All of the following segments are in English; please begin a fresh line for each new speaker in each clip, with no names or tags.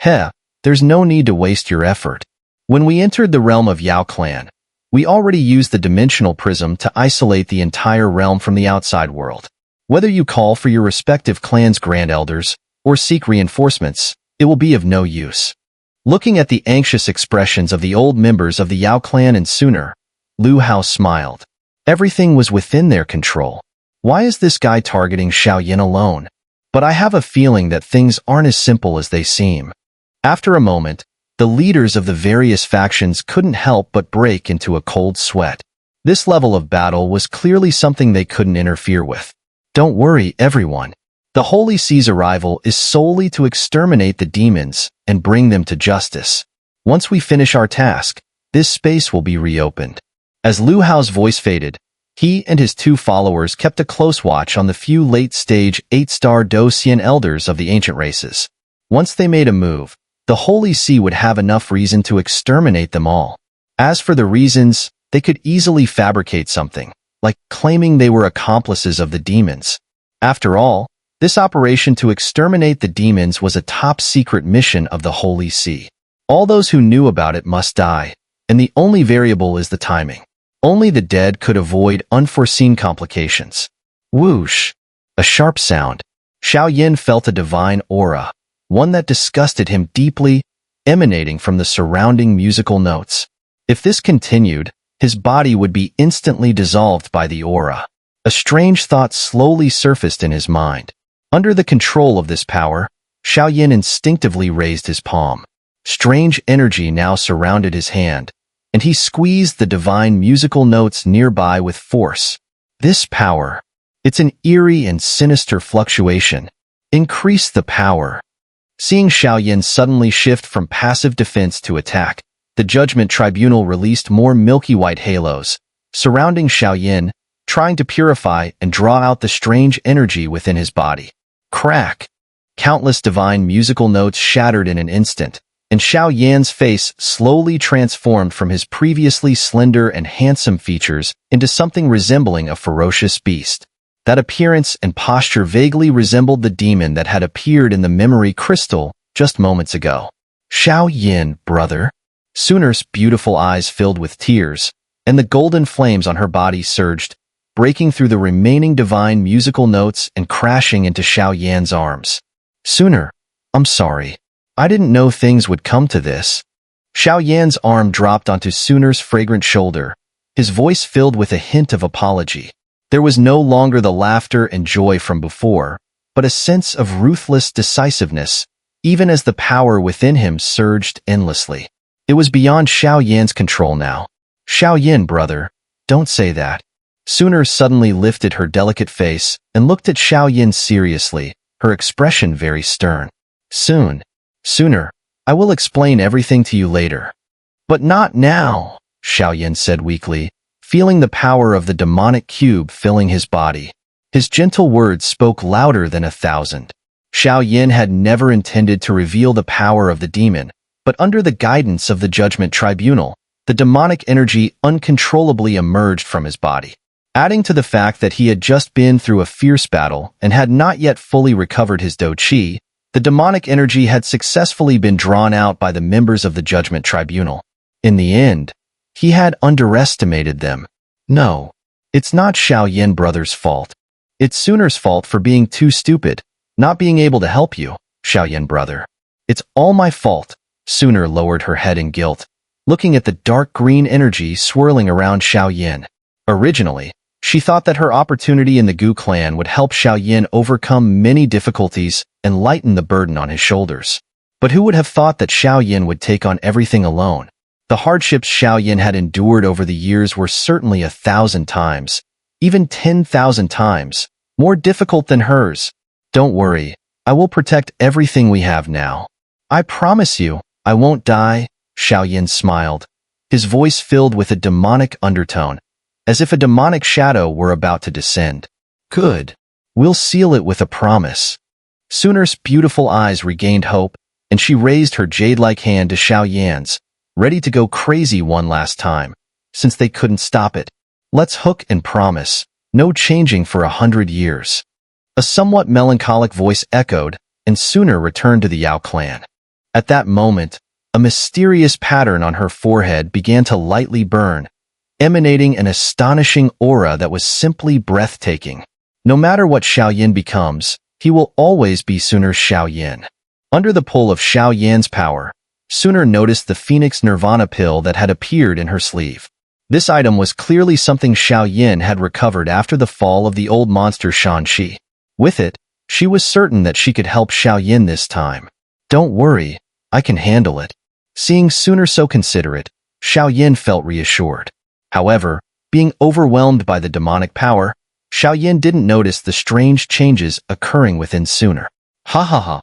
Heh, there's no need to waste your effort. When we entered the realm of Yao clan, we already used the dimensional prism to isolate the entire realm from the outside world. Whether you call for your respective clan's grand elders or seek reinforcements, it will be of no use. Looking at the anxious expressions of the old members of the Yao clan and Xun'er, Lu Hao smiled. Everything was within their control. Why is this guy targeting Xiao alone? But I have a feeling that things aren't as simple as they seem. After a moment, the leaders of the various factions couldn't help but break into a cold sweat. This level of battle was clearly something they couldn't interfere with. Don't worry, everyone. The Holy Sea's arrival is solely to exterminate the demons and bring them to justice. Once we finish our task, this space will be reopened. As Lu Hao's voice faded, he and his two followers kept a close watch on the few late-stage 8-star Docian elders of the ancient races. Once they made a move, the Holy See would have enough reason to exterminate them all. As for the reasons, they could easily fabricate something, like claiming they were accomplices of the demons. After all, this operation to exterminate the demons was a top-secret mission of the Holy See. All those who knew about it must die, and the only variable is the timing. Only the dead could avoid unforeseen complications. Whoosh! A sharp sound. Xiao felt a divine aura, one that disgusted him deeply, emanating from the surrounding musical notes. If this continued, his body would be instantly dissolved by the aura. A strange thought slowly surfaced in his mind. Under the control of this power, Xiao instinctively raised his palm. Strange energy now surrounded his hand, and he squeezed the divine musical notes nearby with force. This power, it's an eerie and sinister fluctuation. Increase the power. Seeing Xiao suddenly shift from passive defense to attack, the Judgment Tribunal released more milky white halos, surrounding Xiao, trying to purify and draw out the strange energy within his body. Crack! Countless divine musical notes shattered in an instant, and Xiao face slowly transformed from his previously slender and handsome features into something resembling a ferocious beast. That appearance and posture vaguely resembled the demon that had appeared in the memory crystal just moments ago. Xiao brother. Xun'er's beautiful eyes filled with tears, and the golden flames on her body surged, breaking through the remaining divine musical notes and crashing into Xiao arms. Xun'er, I'm sorry. I didn't know things would come to this. Xiao arm dropped onto Xun'er's fragrant shoulder, his voice filled with a hint of apology. There was no longer the laughter and joy from before, but a sense of ruthless decisiveness, even as the power within him surged endlessly. It was beyond Xiao control now. Xiao brother, don't say that. Xun'er suddenly lifted her delicate face and looked at Xiao seriously, her expression very stern. Soon. Xun'er, I will explain everything to you later. But not now, Xiao said weakly, feeling the power of the demonic cube filling his body. His gentle words spoke louder than 1,000. Xiao had never intended to reveal the power of the demon, but under the guidance of the Judgment Tribunal, the demonic energy uncontrollably emerged from his body. Adding to the fact that he had just been through a fierce battle and had not yet fully recovered his Do Qi, the demonic energy had successfully been drawn out by the members of the Judgment Tribunal. In the end, he had underestimated them. No, it's not Xiao brother's fault. It's Xun'er's fault for being too stupid, not being able to help you, Xiao brother. It's all my fault. Xun'er lowered her head in guilt, looking at the dark green energy swirling around Xiao. Originally, she thought that her opportunity in the Gu clan would help Xiao overcome many difficulties and lighten the burden on his shoulders. But who would have thought that Xiao would take on everything alone? The hardships Xiao had endured over the years were certainly 1,000 times, even 10,000 times, more difficult than hers. Don't worry, I will protect everything we have now. I promise you, I won't die, Xiao smiled, his voice filled with a demonic undertone, as if a demonic shadow were about to descend. Good. We'll seal it with a promise. Xun'er's beautiful eyes regained hope, and she raised her jade-like hand to Xiao ready to go crazy one last time, since they couldn't stop it. Let's hook and promise, no changing for 100 years. A somewhat melancholic voice echoed, and Xun'er returned to the Yao clan. At that moment, a mysterious pattern on her forehead began to lightly burn, emanating an astonishing aura that was simply breathtaking. No matter what Xiao becomes, he will always be Xun'er's Xiao. Under the pull of Xiao power, Xun'er noticed the Phoenix Nirvana pill that had appeared in her sleeve. This item was clearly something Xiao had recovered after the fall of the old monster Shan-Shi. With it, she was certain that she could help Xiao this time. Don't worry, I can handle it. Seeing Xun'er so considerate, Xiao felt reassured. However, being overwhelmed by the demonic power, Xiao didn't notice the strange changes occurring within Xun'er. Ha ha ha.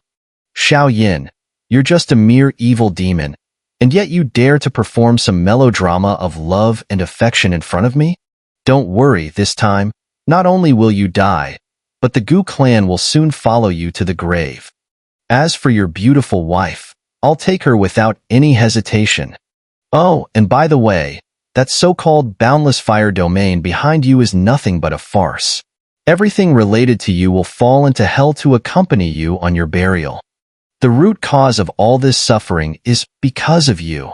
Xiao, you're just a mere evil demon, and yet you dare to perform some melodrama of love and affection in front of me? Don't worry, this time, not only will you die, but the Gu clan will soon follow you to the grave. As for your beautiful wife, I'll take her without any hesitation. Oh, and by the way, that so-called boundless fire domain behind you is nothing but a farce. Everything related to you will fall into hell to accompany you on your burial. The root cause of all this suffering is because of you.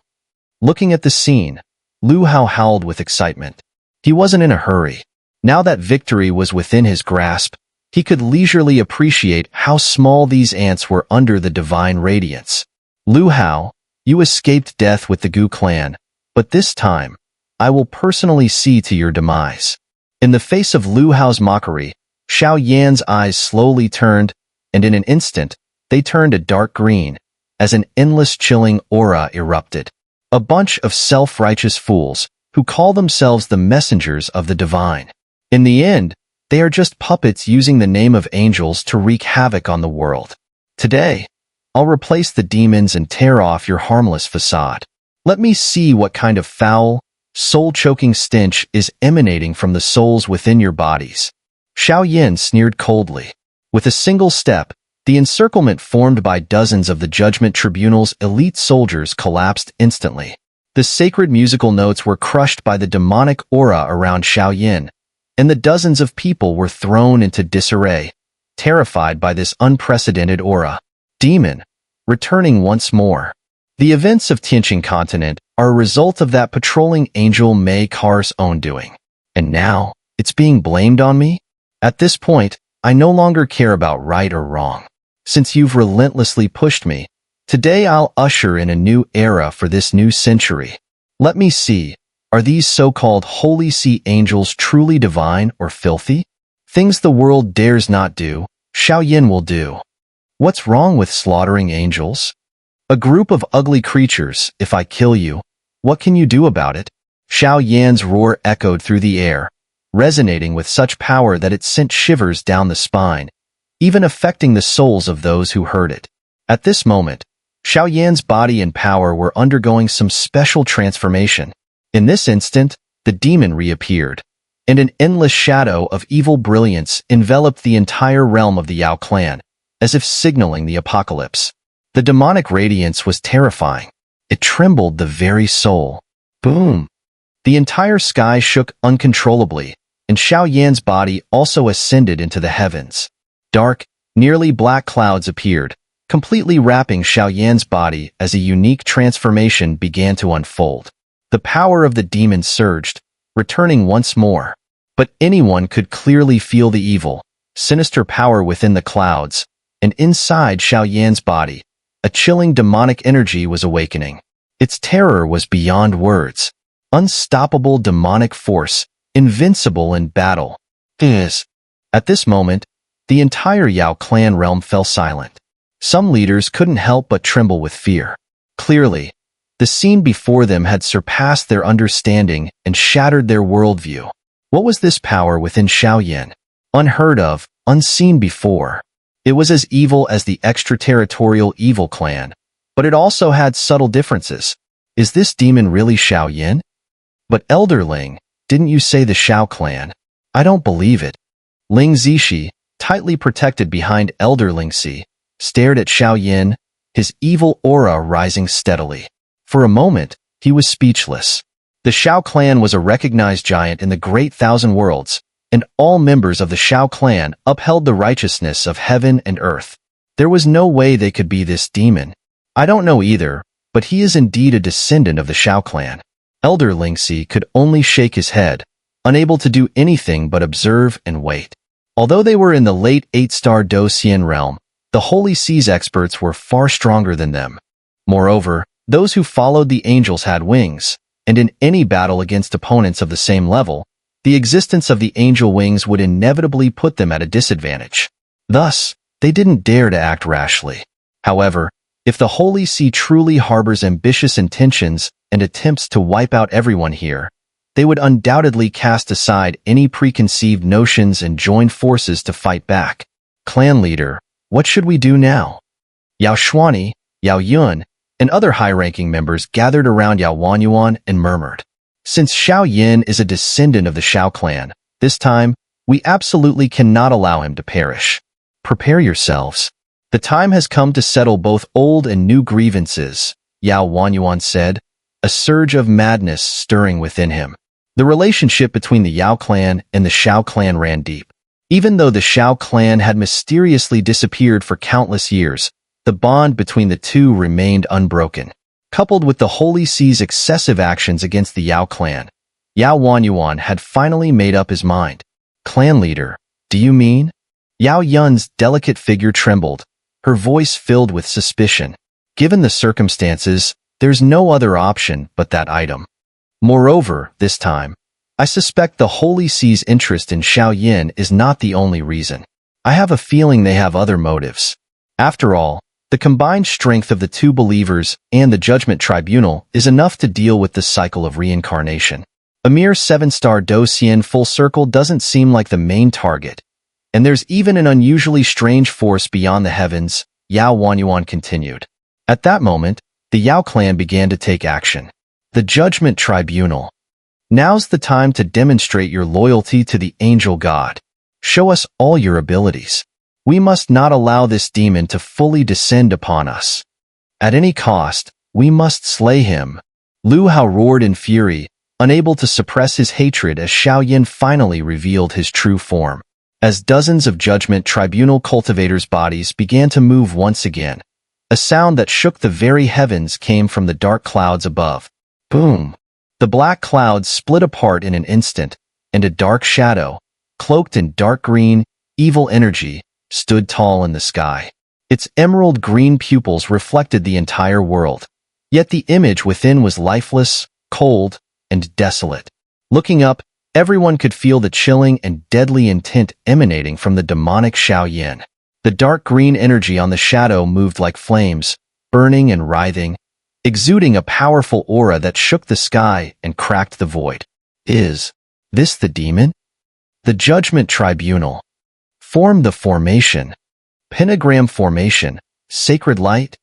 Looking at the scene, Lu Hao howled with excitement. He wasn't in a hurry. Now that victory was within his grasp, he could leisurely appreciate how small these ants were under the divine radiance. Lu Hao, you escaped death with the Gu clan, but this time, I will personally see to your demise. In the face of Lu Hao's mockery, Xiao eyes slowly turned, and in an instant, they turned a dark green, as an endless chilling aura erupted. A bunch of self-righteous fools, who call themselves the messengers of the divine. In the end, they are just puppets using the name of angels to wreak havoc on the world. Today, I'll replace the demons and tear off your harmless facade. Let me see what kind of foul, soul-choking stench is emanating from the souls within your bodies. Xiao sneered coldly. With a single step, the encirclement formed by dozens of the Judgment Tribunal's elite soldiers collapsed instantly. The sacred musical notes were crushed by the demonic aura around Xiao, and the dozens of people were thrown into disarray, terrified by this unprecedented aura. Demon, returning once more. The events of Tianqing Continent are a result of that patrolling angel Mei Car's own doing. And now, it's being blamed on me? At this point, I no longer care about right or wrong. Since you've relentlessly pushed me, today I'll usher in a new era for this new century. Let me see, are these so-called Holy See angels truly divine or filthy? Things the world dares not do, Xiao will do. What's wrong with slaughtering angels? A group of ugly creatures, if I kill you, what can you do about it? Xiao roar echoed through the air, resonating with such power that it sent shivers down the spine, even affecting the souls of those who heard it. At this moment, Xiao body and power were undergoing some special transformation. In this instant, the demon reappeared, and an endless shadow of evil brilliance enveloped the entire realm of the Yao clan, as if signaling the apocalypse. The demonic radiance was terrifying. It trembled the very soul. Boom! The entire sky shook uncontrollably, and Xiao body also ascended into the heavens. Dark, nearly black clouds appeared, completely wrapping Xiao body as a unique transformation began to unfold. The power of the demon surged, returning once more. But anyone could clearly feel the evil, sinister power within the clouds, and inside Xiao body, a chilling demonic energy was awakening. Its terror was beyond words. Unstoppable demonic force, invincible in battle. At this moment, the entire Yao clan realm fell silent. Some leaders couldn't help but tremble with fear. Clearly, the scene before them had surpassed their understanding and shattered their worldview. What was this power within Xiao? Unheard of, unseen before. It was as evil as the extraterritorial evil clan, but it also had subtle differences. Is this demon really Xiao? But Elderling, didn't you say the Xiao clan? I don't believe it. Ling Zishi, tightly protected behind Elderling Si, stared at Xiao, his evil aura rising steadily. For a moment, he was speechless. The Xiao clan was a recognized giant in the Great Thousand Worlds, and all members of the Xiao clan upheld the righteousness of heaven and earth. There was no way they could be this demon. I don't know either, but he is indeed a descendant of the Xiao clan. Elder Lingxi could only shake his head, unable to do anything but observe and wait. Although they were in the late 8-star Do Xian realm, the Holy Seas experts were far stronger than them. Moreover, those who followed the angels had wings, and in any battle against opponents of the same level, the existence of the angel wings would inevitably put them at a disadvantage. Thus, they didn't dare to act rashly. However, if the Holy See truly harbors ambitious intentions and attempts to wipe out everyone here, they would undoubtedly cast aside any preconceived notions and join forces to fight back. Clan leader, what should we do now? Yao Xuani, Yao Yun, and other high-ranking members gathered around Yao Wanyuan and murmured. Since Xiao Yin is a descendant of the Xiao clan, this time, we absolutely cannot allow him to perish. Prepare yourselves. The time has come to settle both old and new grievances, Yao Wanyuan said, a surge of madness stirring within him. The relationship between the Yao clan and the Xiao clan ran deep. Even though the Xiao clan had mysteriously disappeared for countless years, the bond between the two remained unbroken. Coupled with the Holy See's excessive actions against the Yao clan, Yao Wanyuan had finally made up his mind. Clan leader, do you mean? Yao Yun's delicate figure trembled, her voice filled with suspicion. Given the circumstances, there's no other option but that item. Moreover, this time, I suspect the Holy See's interest in Xiao Yin is not the only reason. I have a feeling they have other motives. After all, the combined strength of the two believers and the Judgment Tribunal is enough to deal with the cycle of reincarnation. A mere 7-star Do Xian full circle doesn't seem like the main target. And there's even an unusually strange force beyond the heavens, Yao Wanyuan continued. At that moment, the Yao clan began to take action. The Judgment Tribunal. Now's the time to demonstrate your loyalty to the angel god. Show us all your abilities. We must not allow this demon to fully descend upon us. At any cost, we must slay him. Lu Hao roared in fury, unable to suppress his hatred as Xiao Yin finally revealed his true form. As dozens of Judgment Tribunal cultivators' bodies began to move once again, a sound that shook the very heavens came from the dark clouds above. Boom! The black clouds split apart in an instant, and a dark shadow, cloaked in dark green, evil energy, stood tall in the sky. Its emerald green pupils reflected the entire world. Yet the image within was lifeless, cold, and desolate. Looking up, everyone could feel the chilling and deadly intent emanating from the demonic Xiao Yin. The dark green energy on the shadow moved like flames, burning and writhing, exuding a powerful aura that shook the sky and cracked the void. Is this the demon? The Judgment Tribunal. Form the formation. Pentagram formation. Sacred light.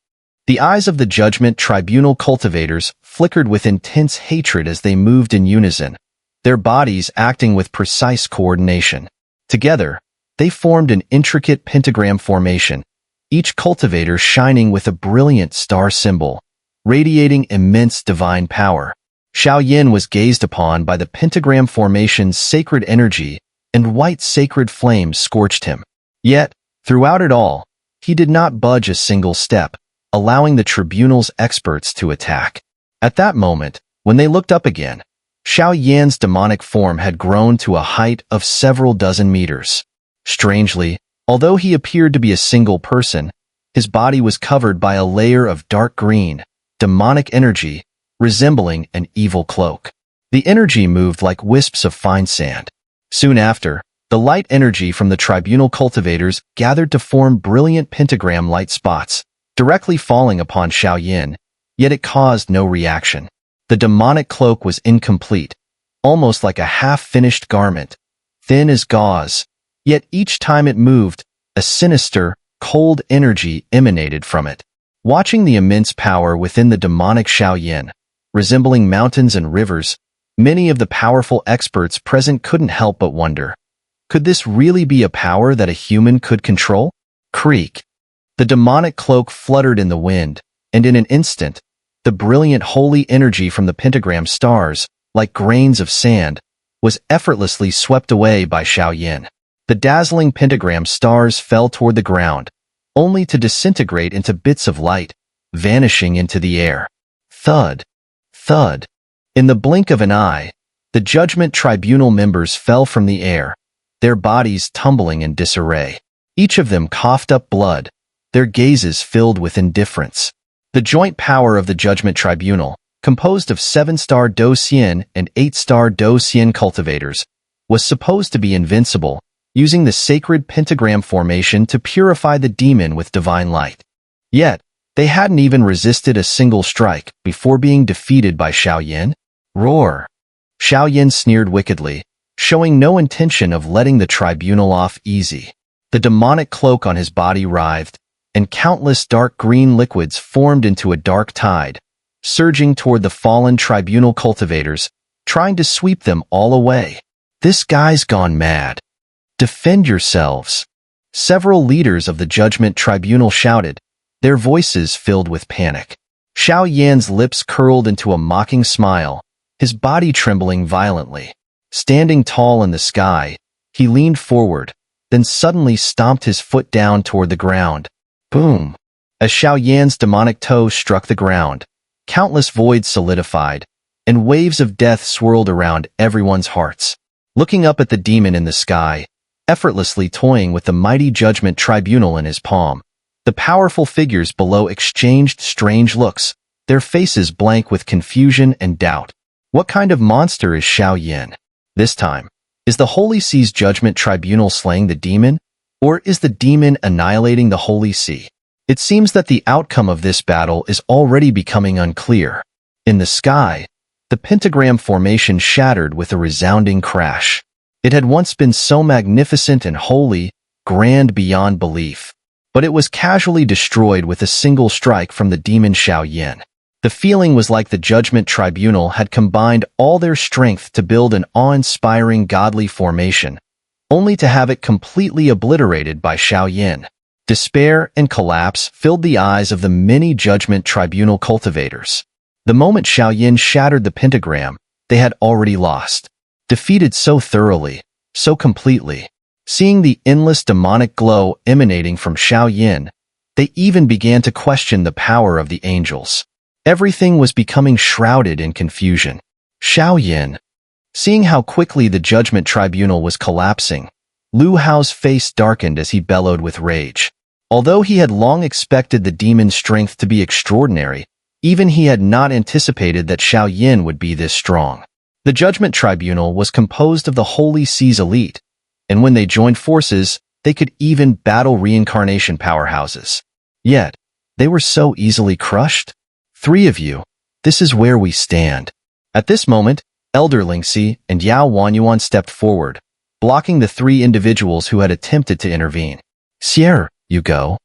The eyes of the Judgment Tribunal cultivators flickered with intense hatred as they moved in unison, their bodies acting with precise coordination. Together, they formed an intricate pentagram formation, each cultivator shining with a brilliant star symbol, radiating immense divine power. Xiao Yin was gazed upon by the pentagram formation's sacred energy, and white sacred flames scorched him. Yet, throughout it all, he did not budge a single step, allowing the tribunal's experts to attack. At that moment, when they looked up again, Xiao Yan's demonic form had grown to a height of several dozen meters. Strangely, although he appeared to be a single person, his body was covered by a layer of dark green, demonic energy, resembling an evil cloak. The energy moved like wisps of fine sand. Soon after, the light energy from the tribunal cultivators gathered to form brilliant pentagram light spots, directly falling upon Xiao Yin, yet it caused no reaction. The demonic cloak was incomplete, almost like a half-finished garment, thin as gauze, yet each time it moved, a sinister, cold energy emanated from it. Watching the immense power within the demonic Xiao Yin, resembling mountains and rivers, many of the powerful experts present couldn't help but wonder, could this really be a power that a human could control? Creak. The demonic cloak fluttered in the wind, and in an instant, the brilliant holy energy from the pentagram stars, like grains of sand, was effortlessly swept away by Xiao Yin. The dazzling pentagram stars fell toward the ground, only to disintegrate into bits of light, vanishing into the air. Thud. Thud. In the blink of an eye, the Judgment Tribunal members fell from the air, their bodies tumbling in disarray. Each of them coughed up blood, their gazes filled with indifference. The joint power of the Judgment Tribunal, composed of 7-star Do Xian and 8-star Do Xian cultivators, was supposed to be invincible, using the sacred pentagram formation to purify the demon with divine light. Yet, they hadn't even resisted a single strike before being defeated by Xiao. Roar! Xiao sneered wickedly, showing no intention of letting the tribunal off easy. The demonic cloak on his body writhed, and countless dark green liquids formed into a dark tide, surging toward the fallen tribunal cultivators, trying to sweep them all away. This guy's gone mad. Defend yourselves. Several leaders of the Judgment Tribunal shouted, their voices filled with panic. Xiao lips curled into a mocking smile, his body trembling violently. Standing tall in the sky, he leaned forward, then suddenly stomped his foot down toward the ground. Boom! As Xiao demonic toe struck the ground, countless voids solidified, and waves of death swirled around everyone's hearts. Looking up at the demon in the sky, effortlessly toying with the mighty Judgment Tribunal in his palm, the powerful figures below exchanged strange looks, their faces blank with confusion and doubt. What kind of monster is Xiao? This time, is the Holy See's Judgment Tribunal slaying the demon, or is the demon annihilating the Holy See? It seems that the outcome of this battle is already becoming unclear. In the sky, the pentagram formation shattered with a resounding crash. It had once been so magnificent and holy, grand beyond belief. But it was casually destroyed with a single strike from the demon Xiao. The feeling was like the Judgment Tribunal had combined all their strength to build an awe-inspiring godly formation, only to have it completely obliterated by Xiao. Despair and collapse filled the eyes of the many Judgment Tribunal cultivators. The moment Xiao shattered the pentagram, they had already lost. Defeated so thoroughly, so completely. Seeing the endless demonic glow emanating from Xiao, they even began to question the power of the angels. Everything was becoming shrouded in confusion. Xiao, seeing how quickly the Judgment Tribunal was collapsing, Lu Hao's face darkened as he bellowed with rage. Although he had long expected the demon's strength to be extraordinary, even he had not anticipated that Xiao would be this strong. The Judgment Tribunal was composed of the Holy See's elite, and when they joined forces, they could even battle reincarnation powerhouses. Yet, they were so easily crushed. 3 of you, this is where we stand. At this moment, Elder Lingxi and Yao Wanyuan stepped forward, blocking the 3 individuals who had attempted to intervene. Xiao, you go.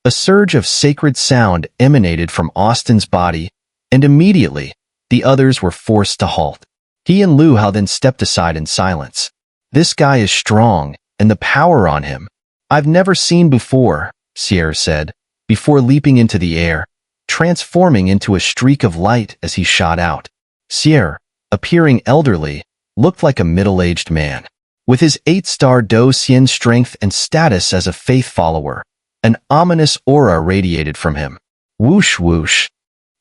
A surge of sacred sound emanated from Austin's body, and immediately, the others were forced to halt. He and Lu Hao then stepped aside in silence. This guy is strong, and the power on him, I've never seen before, Xiao said, before leaping into the air, transforming into a streak of light as he shot out. Xiao, appearing elderly, looked like a middle-aged man. With his 8-star Do Xian strength and status as a faith follower, an ominous aura radiated from him. Whoosh whoosh.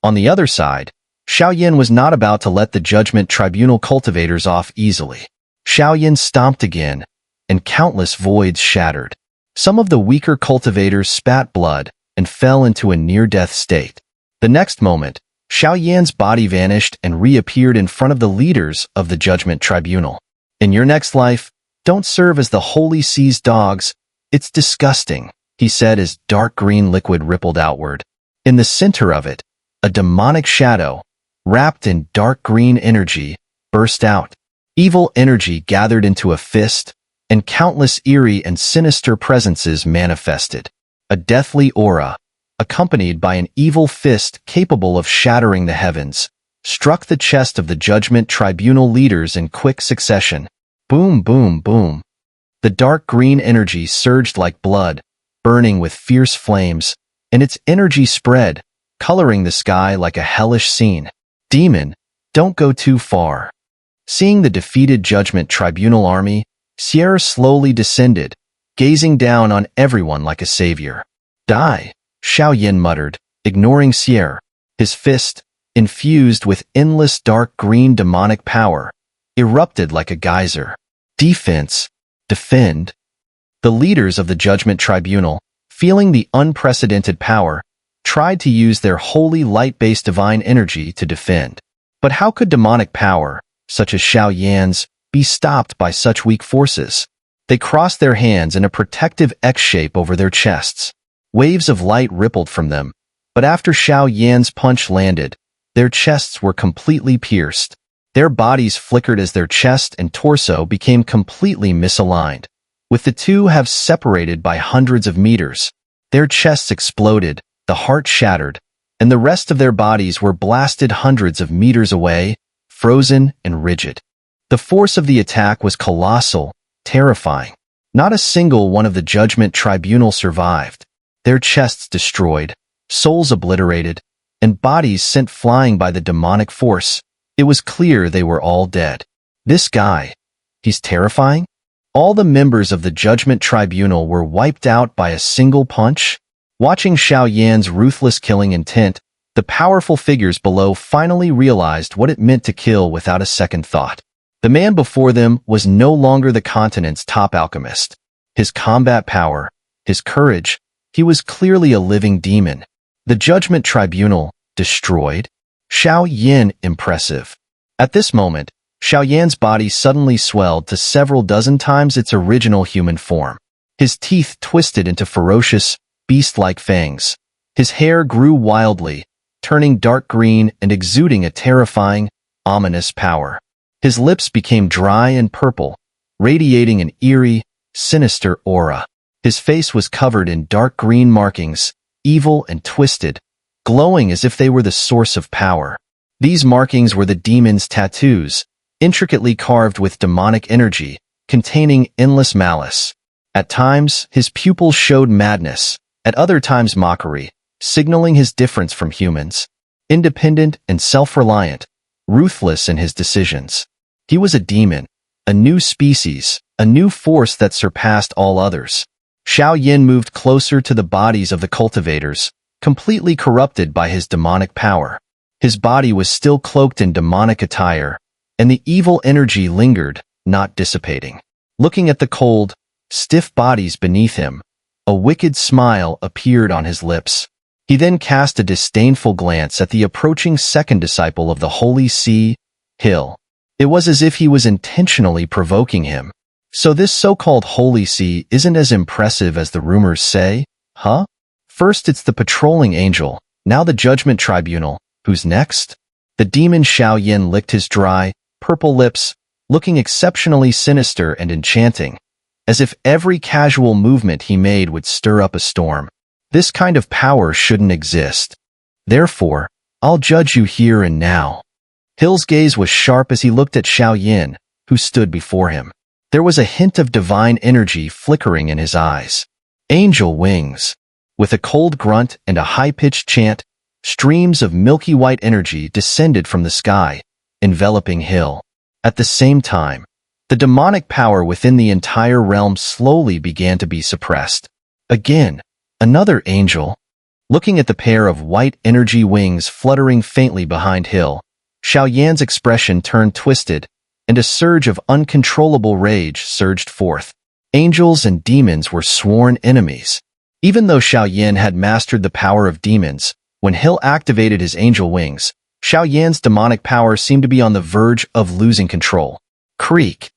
On the other side, Xiao was not about to let the Judgment Tribunal cultivators off easily. Xiao stomped again, and countless voids shattered. Some of the weaker cultivators spat blood and fell into a near-death state. The next moment, Xiao body vanished and reappeared in front of the leaders of the Judgment Tribunal. In your next life, don't serve as the Holy See's dogs. It's disgusting, he said as dark green liquid rippled outward. In the center of it, a demonic shadow, wrapped in dark green energy, burst out. Evil energy gathered into a fist, and countless eerie and sinister presences manifested. A deathly aura, accompanied by an evil fist capable of shattering the heavens, struck the chest of the Judgment Tribunal leaders in quick succession. Boom, boom, boom. The dark green energy surged like blood, burning with fierce flames, and its energy spread, coloring the sky like a hellish scene. Demon, don't go too far. Seeing the defeated Judgment Tribunal army, Xiao slowly descended, gazing down on everyone like a savior. Die, Xiao muttered, ignoring Xun'er. His fist, infused with endless dark green demonic power, erupted like a geyser. Defense, defend. The leaders of the Judgment Tribunal, feeling the unprecedented power, tried to use their holy light-based divine energy to defend. But how could demonic power, such as Xiao's, be stopped by such weak forces? They crossed their hands in a protective X shape over their chests. Waves of light rippled from them, but after Xiao's punch landed, their chests were completely pierced. Their bodies flickered as their chest and torso became completely misaligned. With the two halves separated by hundreds of meters, their chests exploded, the heart shattered, and the rest of their bodies were blasted hundreds of meters away, frozen and rigid. The force of the attack was colossal, terrifying. Not a single one of the Judgment Tribunal survived. Their chests destroyed, souls obliterated, and bodies sent flying by the demonic force. It was clear they were all dead. This guy, he's terrifying? All the members of the Judgment Tribunal were wiped out by a single punch? Watching Xiao's ruthless killing intent, the powerful figures below finally realized what it meant to kill without a second thought. The man before them was no longer the continent's top alchemist. His combat power, his courage, he was clearly a living demon. The Judgment Tribunal, destroyed? Xiao, impressive. At this moment, Xiao's body suddenly swelled to several dozen times its original human form. His teeth twisted into ferocious, beast-like fangs. His hair grew wildly, turning dark green and exuding a terrifying, ominous power. His lips became dry and purple, radiating an eerie, sinister aura. His face was covered in dark green markings, evil and twisted, glowing as if they were the source of power. These markings were the demon's tattoos, intricately carved with demonic energy, containing endless malice. At times, his pupils showed madness, at other times mockery, signaling his difference from humans. Independent and self-reliant, ruthless in his decisions. He was a demon, a new species, a new force that surpassed all others. Xiao moved closer to the bodies of the cultivators, completely corrupted by his demonic power. His body was still cloaked in demonic attire, and the evil energy lingered, not dissipating. Looking at the cold, stiff bodies beneath him, a wicked smile appeared on his lips. He then cast a disdainful glance at the approaching second disciple of the Holy See, Hill. It was as if he was intentionally provoking him. So this so-called Holy See isn't as impressive as the rumors say, huh? First it's the patrolling angel, now the Judgment Tribunal. Who's next? The demon Xiao licked his dry, purple lips, looking exceptionally sinister and enchanting, as if every casual movement he made would stir up a storm. This kind of power shouldn't exist. Therefore, I'll judge you here and now. Hill's gaze was sharp as he looked at Xiao, who stood before him. There was a hint of divine energy flickering in his eyes. Angel wings. With a cold grunt and a high-pitched chant, streams of milky white energy descended from the sky, enveloping Hill. At the same time, the demonic power within the entire realm slowly began to be suppressed. Again, another angel. Looking at the pair of white energy wings fluttering faintly behind Hill, Xiao's expression turned twisted, and a surge of uncontrollable rage surged forth. Angels and demons were sworn enemies. Even though Xiao had mastered the power of demons, when Hill activated his angel wings, Xiao's demonic power seemed to be on the verge of losing control. Creak.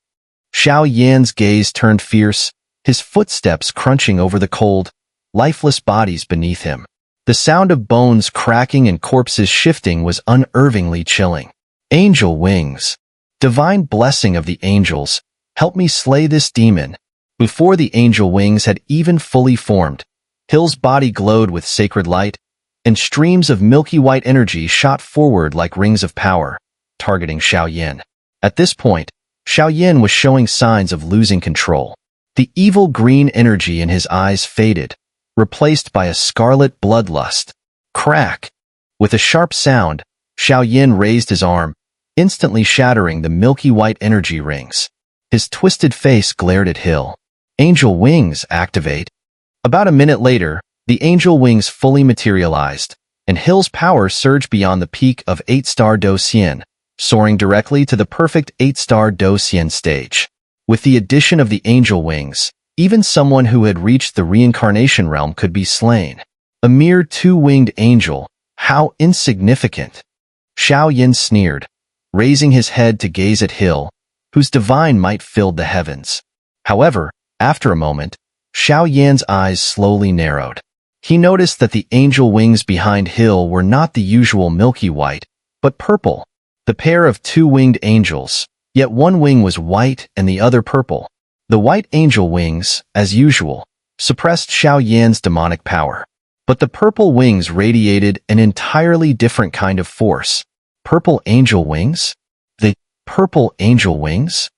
Xiao's gaze turned fierce, his footsteps crunching over the cold, lifeless bodies beneath him. The sound of bones cracking and corpses shifting was unnervingly chilling. Angel wings. Divine blessing of the angels, help me slay this demon. Before the angel wings had even fully formed, Hill's body glowed with sacred light, and streams of milky white energy shot forward like rings of power, targeting Xiao. At this point, Xiao was showing signs of losing control. The evil green energy in his eyes faded, replaced by a scarlet bloodlust. Crack! With a sharp sound, Xiao raised his arm, instantly shattering the milky white energy rings. His twisted face glared at Hill. Angel wings activate. About a minute later, the angel wings fully materialized, and Hill's power surged beyond the peak of 8-star Do Xian, soaring directly to the perfect 8-star Do Xian stage. With the addition of the angel wings, even someone who had reached the reincarnation realm could be slain. A mere 2-winged angel, how insignificant! Xiao Yin sneered, raising his head to gaze at Hill, whose divine might filled the heavens. However, after a moment, Xiao Yan's eyes slowly narrowed. He noticed that the angel wings behind Hill were not the usual milky white, but purple. The pair of 2-winged angels, yet one wing was white and the other purple. The white angel wings, as usual, suppressed Xiao Yan's demonic power. But the purple wings radiated an entirely different kind of force. Purple angel wings? The purple angel wings?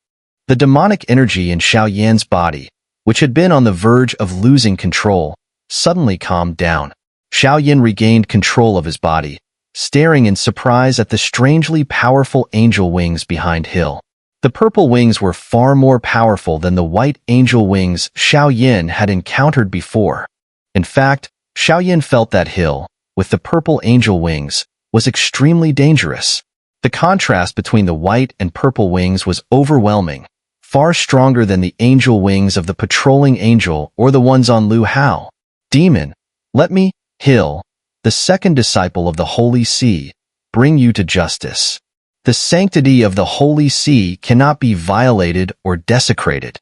The demonic energy in Xiao Yan's body, which had been on the verge of losing control, suddenly calmed down. Xiao Yan regained control of his body, staring in surprise at the strangely powerful angel wings behind Hill. The purple wings were far more powerful than the white angel wings Xiao Yan had encountered before. In fact, Xiao Yan felt that Hill, with the purple angel wings, was extremely dangerous. The contrast between the white and purple wings was overwhelming, far stronger than the angel wings of the patrolling angel or the ones on Lu Hao. Demon, let me, Hill, the second disciple of the Holy See, bring you to justice. The sanctity of the Holy See cannot be violated or desecrated.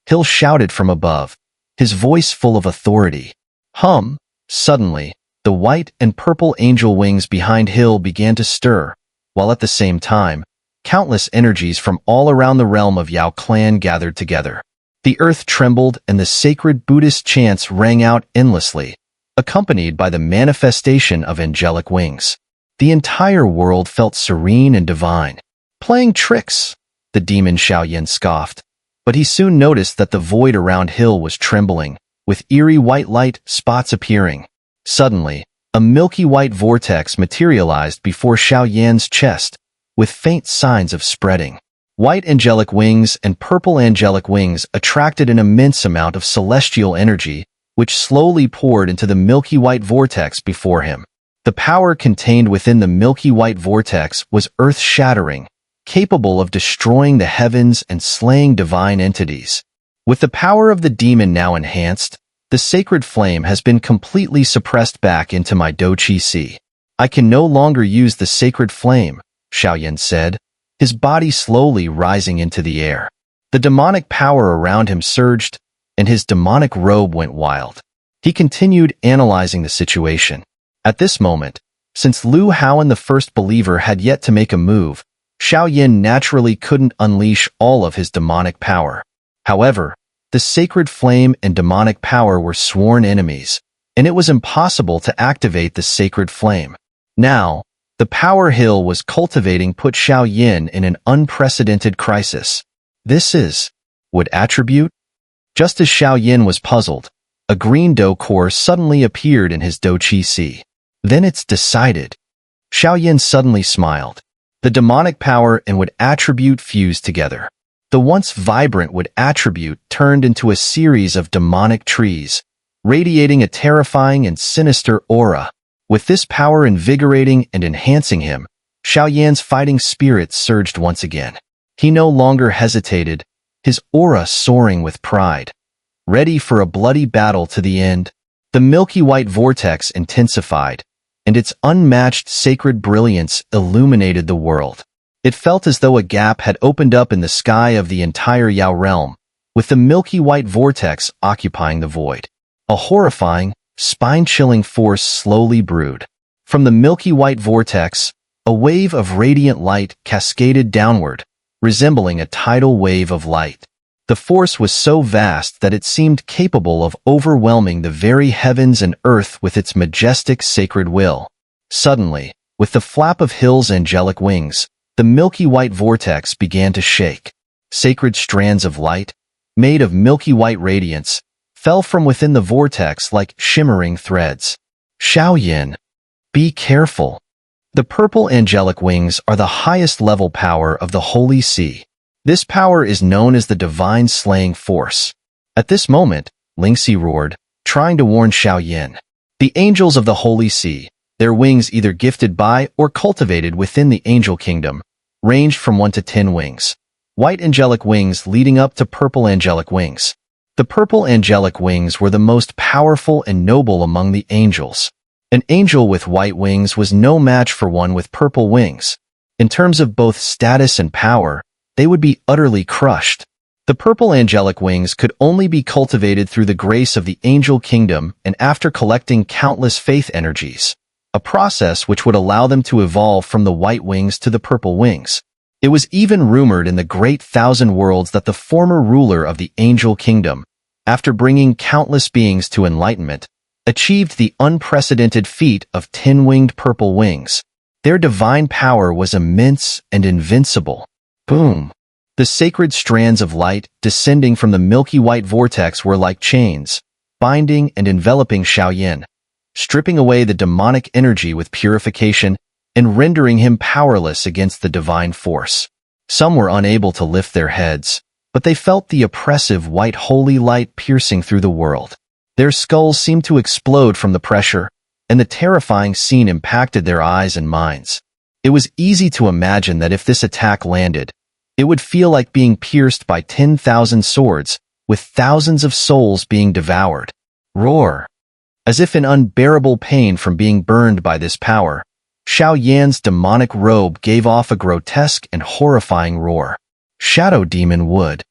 Hill shouted from above, his voice full of authority. Suddenly, the white and purple angel wings behind Hill began to stir, while at the same time, countless energies from all around the realm of Yao clan gathered together. The earth trembled and the sacred Buddhist chants rang out endlessly, accompanied by the manifestation of angelic wings. The entire world felt serene and divine. Playing tricks, the demon Xiao Yan scoffed, but he soon noticed that the void around Hill was trembling, with eerie white light spots appearing. Suddenly, a milky white vortex materialized before Xiao Yan's chest, with faint signs of spreading. White angelic wings and purple angelic wings attracted an immense amount of celestial energy, which slowly poured into the milky white vortex before him. The power contained within the milky white vortex was earth-shattering, capable of destroying the heavens and slaying divine entities. With the power of the demon now enhanced, the sacred flame has been completely suppressed back into my Do Chi Si. I can no longer use the sacred flame, Xiao Yan said, his body slowly rising into the air. The demonic power around him surged, and his demonic robe went wild. He continued analyzing the situation. At this moment, since Lu Hao and the first believer had yet to make a move, Xiao Yan naturally couldn't unleash all of his demonic power. However, the sacred flame and demonic power were sworn enemies, and it was impossible to activate the sacred flame. Now, the power Hill was cultivating put Xiao Yan in an unprecedented crisis. Would attribute? Just as Xiao Yan was puzzled, a green Do core suddenly appeared in his Do Chi Si. Then it's decided. Xiao Yan suddenly smiled. The demonic power and would attribute fused together. The once vibrant would attribute turned into a series of demonic trees, radiating a terrifying and sinister aura. With this power invigorating and enhancing him, Xiao Yan's fighting spirit surged once again. He no longer hesitated, his aura soaring with pride. Ready for a bloody battle to the end, the milky white vortex intensified, and its unmatched sacred brilliance illuminated the world. It felt as though a gap had opened up in the sky of the entire Yao realm, with the milky white vortex occupying the void. A horrifying, spine-chilling force slowly brewed. From the milky white vortex, a wave of radiant light cascaded downward, resembling a tidal wave of light. The force was so vast that it seemed capable of overwhelming the very heavens and earth with its majestic sacred will. Suddenly, with the flap of Hill's angelic wings, the milky white vortex began to shake. Sacred strands of light, made of milky white radiance, fell from within the vortex like shimmering threads. Xiao Yan, be careful. The purple angelic wings are the highest level power of the Holy See. This power is known as the Divine Slaying Force. At this moment, Lingxi roared, trying to warn Xiao Yan. The angels of the Holy See, Their wings, either gifted by or cultivated within the angel kingdom, ranged from 1 to 10 wings. White angelic wings leading up to purple angelic wings. The purple angelic wings were the most powerful and noble among the angels. An angel with white wings was no match for one with purple wings. In terms of both status and power, they would be utterly crushed. The purple angelic wings could only be cultivated through the grace of the angel kingdom and after collecting countless faith energies, a process which would allow them to evolve from the white wings to the purple wings. It was even rumored in the great thousand worlds that the former ruler of the angel kingdom, after bringing countless beings to enlightenment, achieved the unprecedented feat of 10-winged purple wings. Their divine power was immense and invincible. Boom! The sacred strands of light descending from the milky white vortex were like chains, binding and enveloping Xiao, stripping away the demonic energy with purification and rendering him powerless against the divine force. Some were unable to lift their heads, but they felt the oppressive white holy light piercing through the world. Their skulls seemed to explode from the pressure, and the terrifying scene impacted their eyes and minds. It was easy to imagine that if this attack landed, it would feel like being pierced by 10,000 swords, with thousands of souls being devoured. Roar! As if in unbearable pain from being burned by this power, Xiao demonic robe gave off a grotesque and horrifying roar. Shadow Demon Wood.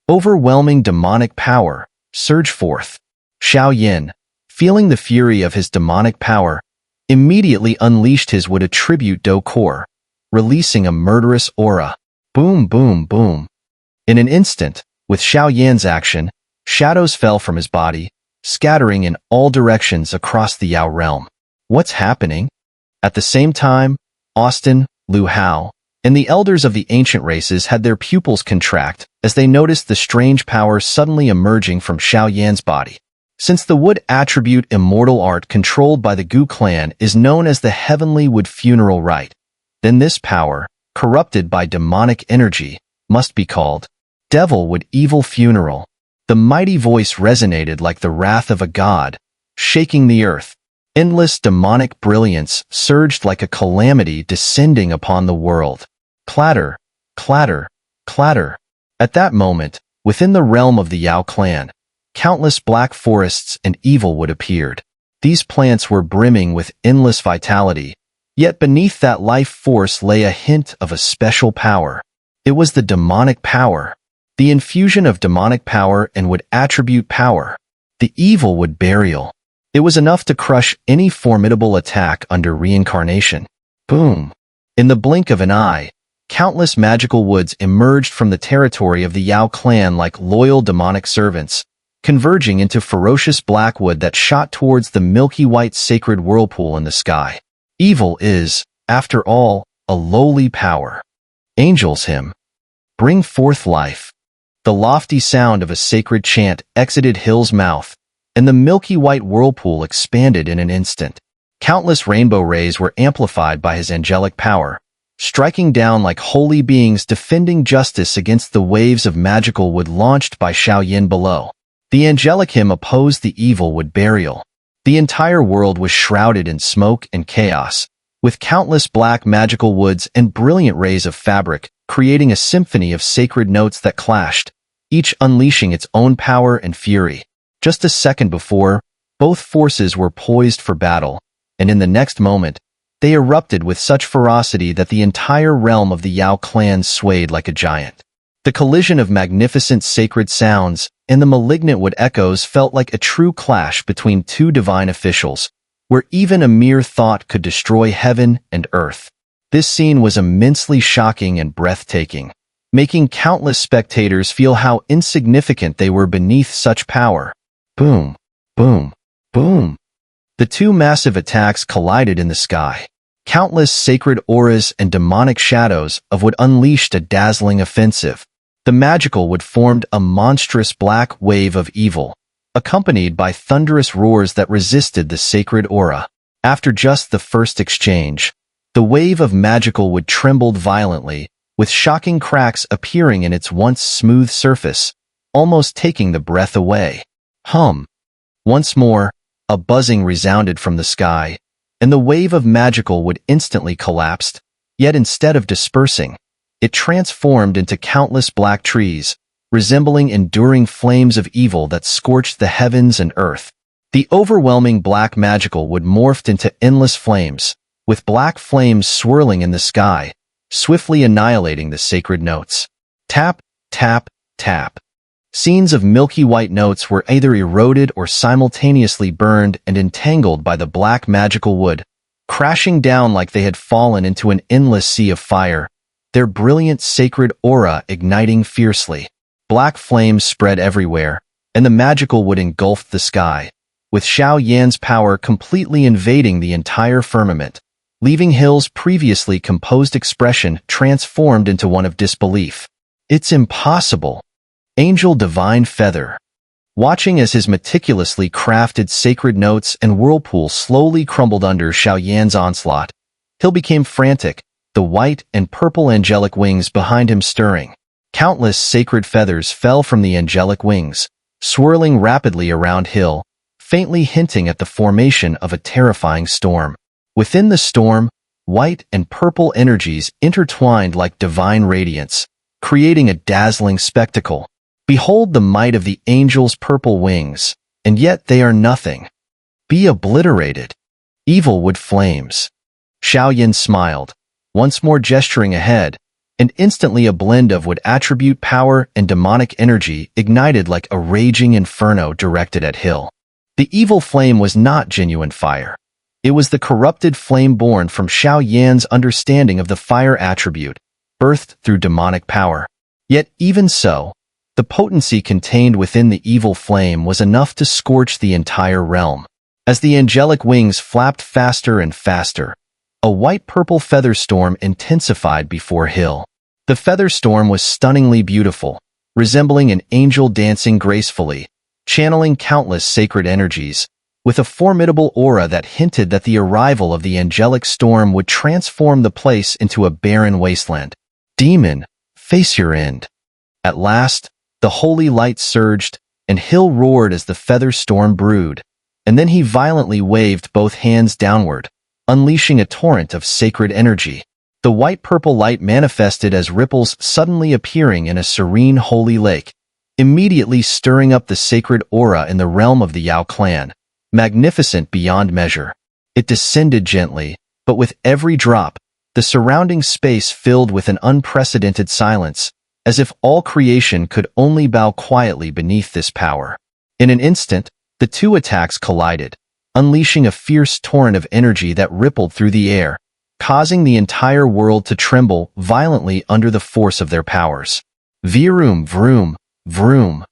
Overwhelming demonic power surged forth. Xiao, feeling the fury of his demonic power, immediately unleashed his wood attribute Do Core, releasing a murderous aura. Boom, boom, boom. In an instant, with Xiao action, shadows fell from his body, scattering in all directions across the Yao realm. What's happening? At the same time, Austin, Lu Hao, and the elders of the ancient races had their pupils contract as they noticed the strange power suddenly emerging from Xiao body. Since the wood attribute immortal art controlled by the Gu clan is known as the Heavenly Wood Funeral Rite, then this power, corrupted by demonic energy, must be called Devilwood Evil Funeral. The mighty voice resonated like the wrath of a god, shaking the earth. Endless demonic brilliance surged like a calamity descending upon the world. Clatter, clatter, clatter. At that moment, within the realm of the Yao clan, countless black forests and evil wood appeared. These plants were brimming with endless vitality, yet beneath that life force lay a hint of a special power. It was the demonic power. The infusion of demonic power and wood attribute power. The evil wood burial. It was enough to crush any formidable attack under reincarnation. Boom! In the blink of an eye, countless magical woods emerged from the territory of the Yao clan like loyal demonic servants, converging into ferocious black wood that shot towards the milky white sacred whirlpool in the sky. Evil is, after all, a lowly power. Angels hymn. Bring forth life. The lofty sound of a sacred chant exited Hill's mouth, and the milky white whirlpool expanded in an instant. Countless rainbow rays were amplified by his angelic power, striking down like holy beings defending justice against the waves of magical wood launched by Xiao below. The angelic hymn opposed the evil wood burial. The entire world was shrouded in smoke and chaos, with countless black magical woods and brilliant rays of fabric, creating a symphony of sacred notes that clashed, each unleashing its own power and fury. Just a second before, both forces were poised for battle, and in the next moment, they erupted with such ferocity that the entire realm of the Yao clan swayed like a giant. The collision of magnificent sacred sounds and the malignant wood echoes felt like a true clash between two divine officials, where even a mere thought could destroy heaven and earth. This scene was immensely shocking and breathtaking, making countless spectators feel how insignificant they were beneath such power. Boom, boom, boom. The two massive attacks collided in the sky. Countless sacred auras and demonic shadows of wood unleashed a dazzling offensive. The magical wood formed a monstrous black wave of evil, accompanied by thunderous roars that resisted the sacred aura. After just the first exchange, the wave of magical wood trembled violently, with shocking cracks appearing in its once smooth surface, almost taking the breath away. Hum. Once more, a buzzing resounded from the sky, and the wave of magical wood instantly collapsed, yet instead of dispersing, it transformed into countless black trees, resembling enduring flames of evil that scorched the heavens and earth. The overwhelming black magical wood morphed into endless flames, with black flames swirling in the sky, swiftly annihilating the sacred notes. Tap, tap, tap. Scenes of milky white notes were either eroded or simultaneously burned and entangled by the black magical wood, crashing down like they had fallen into an endless sea of fire, their brilliant sacred aura igniting fiercely. Black flames spread everywhere, and the magical wood engulfed the sky, with Xiao Yan's power completely invading the entire firmament, leaving Hill's previously composed expression transformed into one of disbelief. It's impossible. Angel Divine Feather. Watching as his meticulously crafted sacred notes and whirlpool slowly crumbled under Xiao Yan's onslaught, Hill became frantic, the white and purple angelic wings behind him stirring. Countless sacred feathers fell from the angelic wings, swirling rapidly around Hill, faintly hinting at the formation of a terrifying storm. Within the storm, white and purple energies intertwined like divine radiance, creating a dazzling spectacle. Behold the might of the angel's purple wings, and yet they are nothing. Be obliterated. Evil wood flames. Xiao Yan smiled, once more gesturing ahead, and instantly a blend of wood attribute power and demonic energy ignited like a raging inferno directed at Hill. The evil flame was not genuine fire. It was the corrupted flame born from Xiao Yan's understanding of the fire attribute, birthed through demonic power. Yet even so, the potency contained within the evil flame was enough to scorch the entire realm. As the angelic wings flapped faster and faster, a white-purple feather storm intensified before Hill. The feather storm was stunningly beautiful, resembling an angel dancing gracefully, channeling countless sacred energies, with a formidable aura that hinted that the arrival of the angelic storm would transform the place into a barren wasteland. Demon, face your end. At last, the holy light surged, and Hill roared as the feather storm brewed, and then he violently waved both hands downward, unleashing a torrent of sacred energy. The white-purple light manifested as ripples suddenly appearing in a serene holy lake, immediately stirring up the sacred aura in the realm of the Yao clan, magnificent beyond measure. It descended gently, but with every drop, the surrounding space filled with an unprecedented silence, as if all creation could only bow quietly beneath this power. In an instant, the two attacks collided, unleashing a fierce torrent of energy that rippled through the air, causing the entire world to tremble violently under the force of their powers. Vroom, vroom, vroom.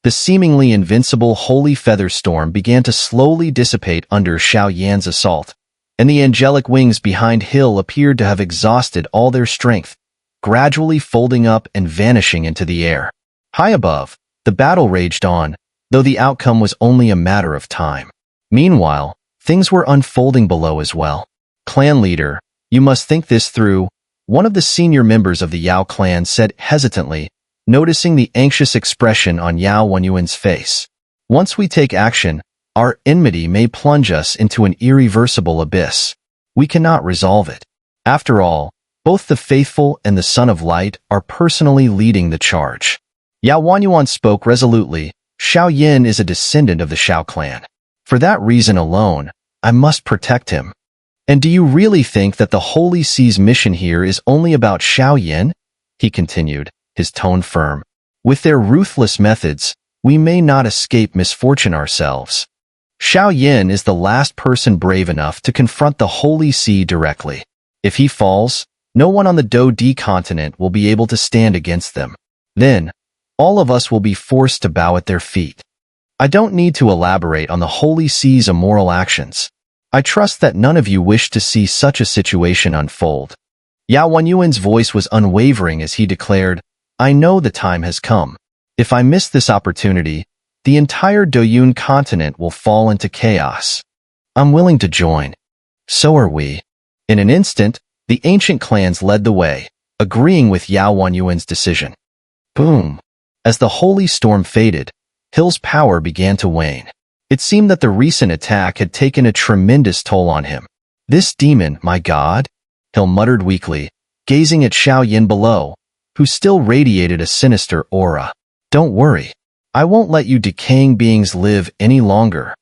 The seemingly invincible holy feather storm began to slowly dissipate under Xiao Yan's assault, and the angelic wings behind Hill appeared to have exhausted all their strength, gradually folding up and vanishing into the air. High above, the battle raged on, though the outcome was only a matter of time. Meanwhile, things were unfolding below as well. Clan leader, you must think this through, one of the senior members of the Yao clan said hesitantly, noticing the anxious expression on Yao Wenyuan's face. Once we take action, our enmity may plunge us into an irreversible abyss. We cannot resolve it. After all, both the faithful and the Son of Light are personally leading the charge. Yao Wenyuan spoke resolutely. Xiao Yan is a descendant of the Xiao clan. For that reason alone, I must protect him. And do you really think that the Holy See's mission here is only about Xiao Yan? He continued, his tone firm. With their ruthless methods, we may not escape misfortune ourselves. Xiao Yan is the last person brave enough to confront the Holy See directly. If he falls, no one on the Do-D continent will be able to stand against them. Then, all of us will be forced to bow at their feet. I don't need to elaborate on the Holy See's immoral actions. I trust that none of you wish to see such a situation unfold. Yao Wenyuan's voice was unwavering as he declared, I know the time has come. If I miss this opportunity, the entire Doyun continent will fall into chaos. I'm willing to join. So are we. In an instant, the ancient clans led the way, agreeing with Yao Wenyuan's decision. Boom. As the holy storm faded, Hill's power began to wane. It seemed that the recent attack had taken a tremendous toll on him. This demon, my god? Hill muttered weakly, gazing at Xiao Yin below, who still radiated a sinister aura. Don't worry. I won't let you decaying beings live any longer.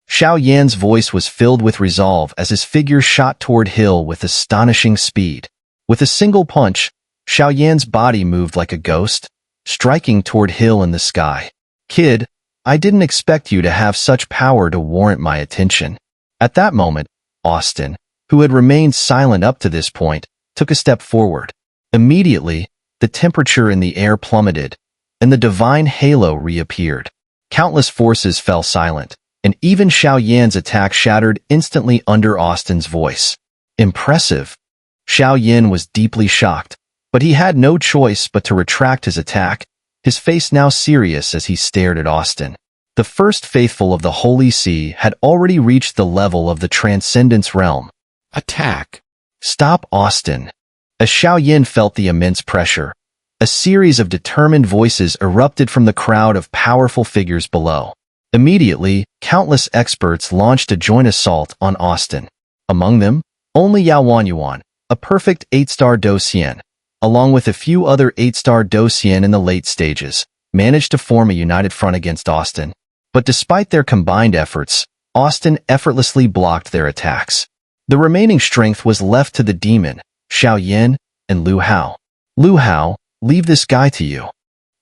Xiao Yan's voice was filled with resolve as his figure shot toward Hill with astonishing speed. With a single punch, Xiao Yan's body moved like a ghost, striking toward Hill in the sky. Kid, I didn't expect you to have such power to warrant my attention. At that moment, Austin, who had remained silent up to this point, took a step forward. Immediately, the temperature in the air plummeted, and the divine halo reappeared. Countless forces fell silent, and even Xiao Yan's attack shattered instantly under Austin's voice. Impressive. Xiao Yan was deeply shocked, but he had no choice but to retract his attack, his face now serious as he stared at Austin. The first faithful of the Holy See had already reached the level of the Transcendence Realm. Attack. Stop, Austin. As Xiao Yan felt the immense pressure, a series of determined voices erupted from the crowd of powerful figures below. Immediately, countless experts launched a joint assault on Austin. Among them, only Yao Wanyuan, a perfect 8-star Docian, along with a few other 8-star Docian in the late stages, managed to form a united front against Austin. But despite their combined efforts, Austin effortlessly blocked their attacks. The remaining strength was left to the demon, Xiao Yan, and Lu Hao. Lu Hao, leave this guy to you.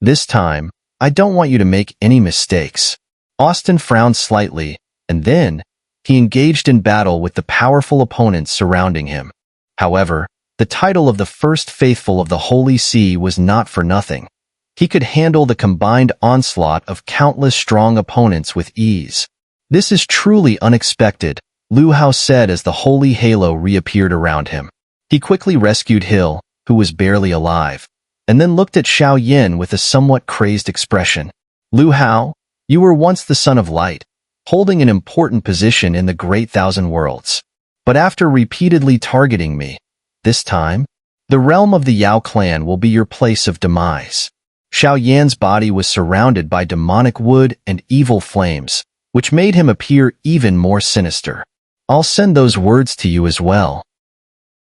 This time, I don't want you to make any mistakes. Austin frowned slightly, and then, he engaged in battle with the powerful opponents surrounding him. However, the title of the first faithful of the Holy See was not for nothing. He could handle the combined onslaught of countless strong opponents with ease. This is truly unexpected, Lu Hao said as the holy halo reappeared around him. He quickly rescued Hill, who was barely alive, and then looked at Xiao Yan with a somewhat crazed expression. Lu Hao, you were once the son of light, holding an important position in the Great Thousand Worlds. But after repeatedly targeting me, this time, the realm of the Yao clan will be your place of demise. Xiao Yan's body was surrounded by demonic wood and evil flames, which made him appear even more sinister. I'll send those words to you as well.